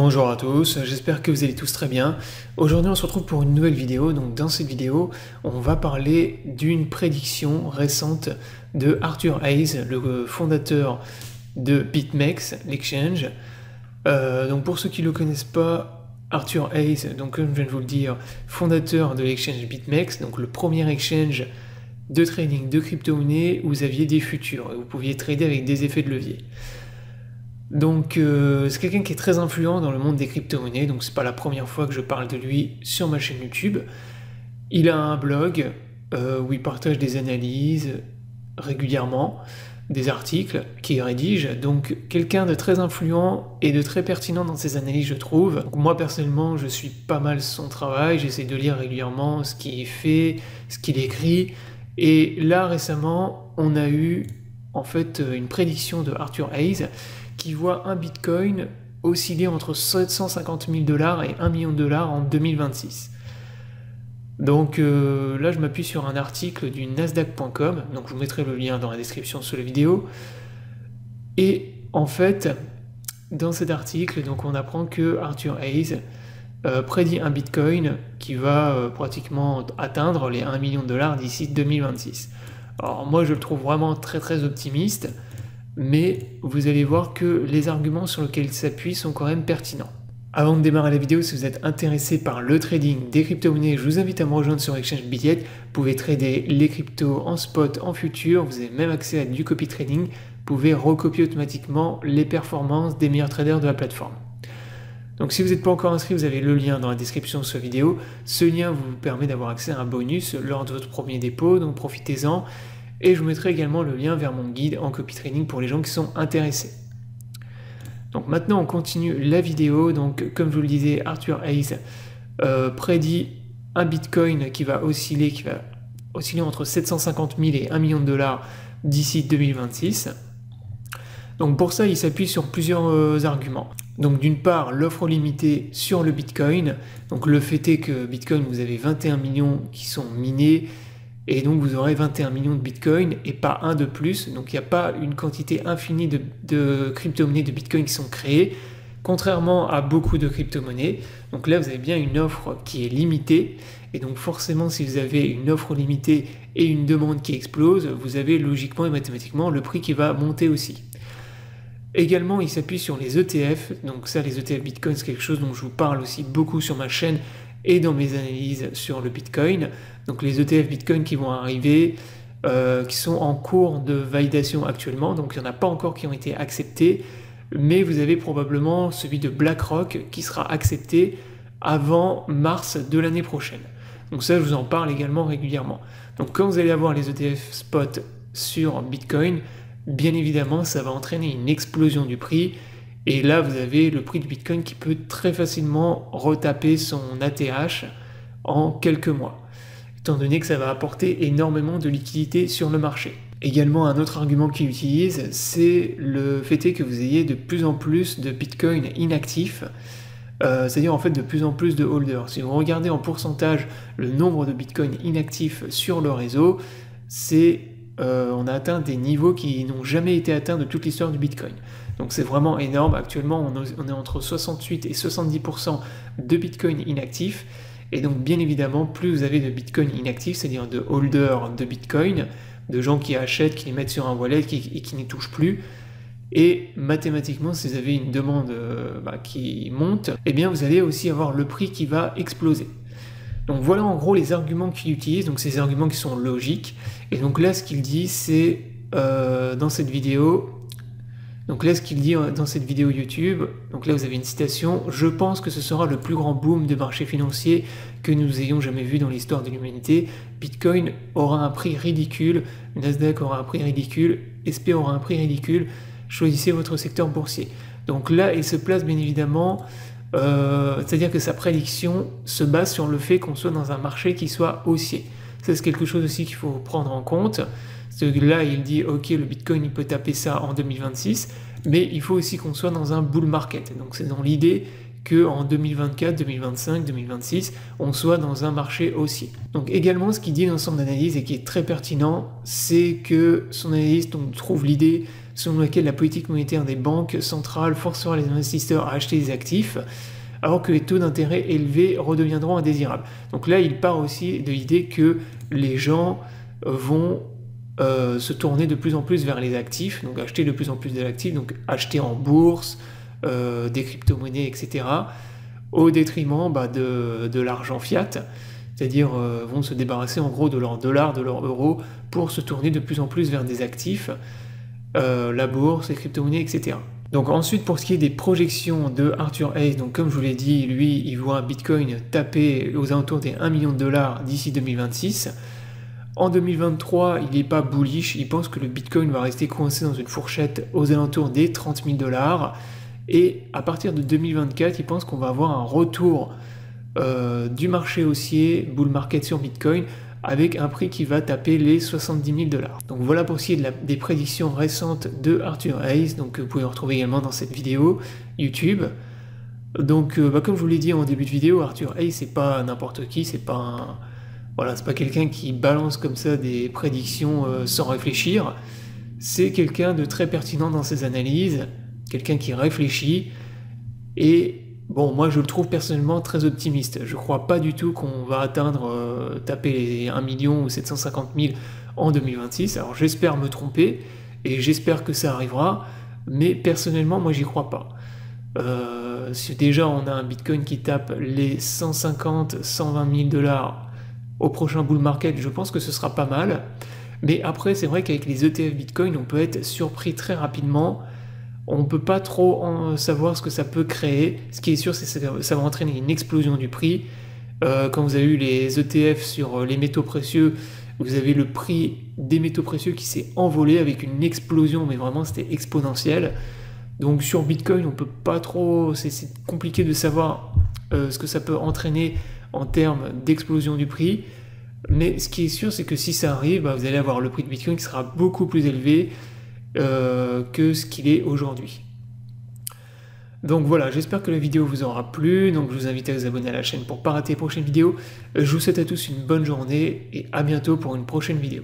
Bonjour à tous, j'espère que vous allez tous très bien. Aujourd'hui on se retrouve pour une nouvelle vidéo. Donc dans cette vidéo on va parler d'une prédiction récente de Arthur Hayes, le fondateur de BitMEX, l'exchange. Donc pour ceux qui ne le connaissent pas, Arthur Hayes, donc comme je viens de vous le dire, fondateur de l'exchange BitMEX, donc le premier exchange de trading de crypto-monnaies où vous aviez des futurs, vous pouviez trader avec des effets de levier. Donc c'est quelqu'un qui est très influent dans le monde des crypto-monnaies, donc c'est pas la première fois que je parle de lui sur ma chaîne YouTube. Il a un blog où il partage des analyses régulièrement, des articles qu'il rédige, donc quelqu'un de très influent et de très pertinent dans ses analyses je trouve. Donc, moi personnellement je suis pas mal son travail, j'essaie de lire régulièrement ce qu'il fait, ce qu'il écrit, et là récemment on a eu en fait une prédiction de Arthur Hayes qui voit un bitcoin osciller entre 750 000 $ et 1 million de $ en 2026. Donc là je m'appuie sur un article du Nasdaq.com, donc je vous mettrai le lien dans la description sous la vidéo. Et en fait, dans cet article, donc on apprend que Arthur Hayes prédit un bitcoin qui va pratiquement atteindre les 1 million de $ d'ici 2026. Alors moi je le trouve vraiment très optimiste, mais vous allez voir que les arguments sur lesquels il s'appuie sont quand même pertinents. Avant de démarrer la vidéo, si vous êtes intéressé par le trading des crypto-monnaies, je vous invite à me rejoindre sur Exchange Bitget. Vous pouvez trader les cryptos en spot, en futur, vous avez même accès à du copy trading. Vous pouvez recopier automatiquement les performances des meilleurs traders de la plateforme. Donc si vous n'êtes pas encore inscrit, vous avez le lien dans la description de cette vidéo. Ce lien vous permet d'avoir accès à un bonus lors de votre premier dépôt, donc profitez-en. Et je vous mettrai également le lien vers mon guide en copy trading pour les gens qui sont intéressés. Donc maintenant on continue la vidéo. Donc comme je vous le disais, Arthur Hayes prédit un bitcoin qui va osciller entre 750 000 et 1 million de $ d'ici 2026. Donc pour ça il s'appuie sur plusieurs arguments. Donc d'une part l'offre limitée sur le bitcoin. Donc le fait est que bitcoin vous avez 21 millions qui sont minés. Et donc vous aurez 21 millions de bitcoin et pas un de plus. Donc il n'y a pas une quantité infinie de crypto-monnaies de bitcoin qui sont créées, contrairement à beaucoup de crypto-monnaies. Donc là vous avez bien une offre qui est limitée. Et donc forcément si vous avez une offre limitée et une demande qui explose, vous avez logiquement et mathématiquement le prix qui va monter aussi. Également il s'appuie sur les ETF. Donc ça les ETF bitcoin c'est quelque chose dont je vous parle aussi beaucoup sur ma chaîne et dans mes analyses sur le bitcoin. Donc les ETF bitcoin qui vont arriver, qui sont en cours de validation actuellement, donc il n'y en a pas encore qui ont été acceptés, mais vous avez probablement celui de BlackRock qui sera accepté avant mars de l'année prochaine. Donc ça je vous en parle également régulièrement. Donc quand vous allez avoir les ETF spot sur bitcoin, bien évidemment ça va entraîner une explosion du prix. Et là, vous avez le prix de Bitcoin qui peut très facilement retaper son ATH en quelques mois, étant donné que ça va apporter énormément de liquidités sur le marché. Également, un autre argument qu'il utilise, c'est le fait que vous ayez de plus en plus de Bitcoin inactifs, c'est-à-dire en fait de plus en plus de holders. Si vous regardez en pourcentage le nombre de Bitcoin inactifs sur le réseau, on a atteint des niveaux qui n'ont jamais été atteints de toute l'histoire du Bitcoin. Donc c'est vraiment énorme. Actuellement, on est entre 68 et 70% de Bitcoin inactifs. Et donc bien évidemment, plus vous avez de Bitcoin inactifs, c'est-à-dire de holders de Bitcoin, de gens qui achètent, qui les mettent sur un wallet et qui n'y touchent plus, et mathématiquement, si vous avez une demande qui monte, eh bien vous allez aussi avoir le prix qui va exploser. Donc voilà en gros les arguments qu'il utilise, donc ces arguments qui sont logiques. Et donc là ce qu'il dit c'est dans cette vidéo, YouTube, donc là vous avez une citation: je pense que ce sera le plus grand boom de marché financier que nous ayons jamais vu dans l'histoire de l'humanité. Bitcoin aura un prix ridicule, Nasdaq aura un prix ridicule, SP aura un prix ridicule, choisissez votre secteur boursier. Donc là il se place bien évidemment, c'est-à-dire que sa prédiction se base sur le fait qu'on soit dans un marché qui soit haussier. Ça c'est quelque chose aussi qu'il faut prendre en compte. Là il dit ok, le Bitcoin il peut taper ça en 2026, mais il faut aussi qu'on soit dans un bull market. Donc c'est dans l'idée qu'en 2024, 2025, 2026, on soit dans un marché haussier. Donc également ce qu'il dit dans son analyse et qui est très pertinent, c'est que son analyse trouve l'idée selon laquelle la politique monétaire des banques centrales forcera les investisseurs à acheter des actifs, alors que les taux d'intérêt élevés redeviendront indésirables. Donc là, il part aussi de l'idée que les gens vont se tourner de plus en plus vers les actifs, donc acheter de plus en plus d'actifs, donc acheter en bourse, des crypto-monnaies, etc., au détriment de l'argent fiat, c'est-à-dire vont se débarrasser en gros de leurs dollars, de leurs euros, pour se tourner de plus en plus vers des actifs, la bourse, les crypto-monnaies, etc. Donc ensuite, pour ce qui est des projections de Arthur Hayes, donc comme je vous l'ai dit, lui, il voit un Bitcoin taper aux alentours des 1 million de dollars d'ici 2026. En 2023, il n'est pas bullish, il pense que le Bitcoin va rester coincé dans une fourchette aux alentours des 30 000 $. Et à partir de 2024, il pense qu'on va avoir un retour du marché haussier, bull market sur Bitcoin, avec un prix qui va taper les 70 000 $. Donc voilà pour ce qui est des prédictions récentes de Arthur Hayes, donc vous pouvez le retrouver également dans cette vidéo YouTube. Donc comme je vous l'ai dit en début de vidéo, Arthur Hayes c'est pas n'importe qui, c'est pas c'est pas quelqu'un qui balance comme ça des prédictions sans réfléchir. C'est quelqu'un de très pertinent dans ses analyses, quelqu'un qui réfléchit, et bon, moi je le trouve personnellement très optimiste. Je crois pas du tout qu'on va atteindre, taper les 1 million ou 750 000 en 2026. Alors j'espère me tromper, et j'espère que ça arrivera, mais personnellement moi j'y crois pas. Si déjà on a un Bitcoin qui tape les 150, 120 000 $ au prochain bull market, je pense que ce sera pas mal. Mais après, c'est vrai qu'avec les ETF Bitcoin, on peut être surpris très rapidement. On ne peut pas trop savoir ce que ça peut créer. Ce qui est sûr, c'est que ça va entraîner une explosion du prix. Quand vous avez eu les ETF sur les métaux précieux, vous avez le prix des métaux précieux qui s'est envolé avec une explosion, mais vraiment c'était exponentiel. Donc sur Bitcoin, on peut pas trop, c'est compliqué de savoir ce que ça peut entraîner en termes d'explosion du prix, mais ce qui est sûr, c'est que si ça arrive, vous allez avoir le prix de Bitcoin qui sera beaucoup plus élevé que ce qu'il est aujourd'hui. Donc voilà, j'espère que la vidéo vous aura plu, donc je vous invite à vous abonner à la chaîne pour ne pas rater les prochaines vidéos. Je vous souhaite à tous une bonne journée, et à bientôt pour une prochaine vidéo.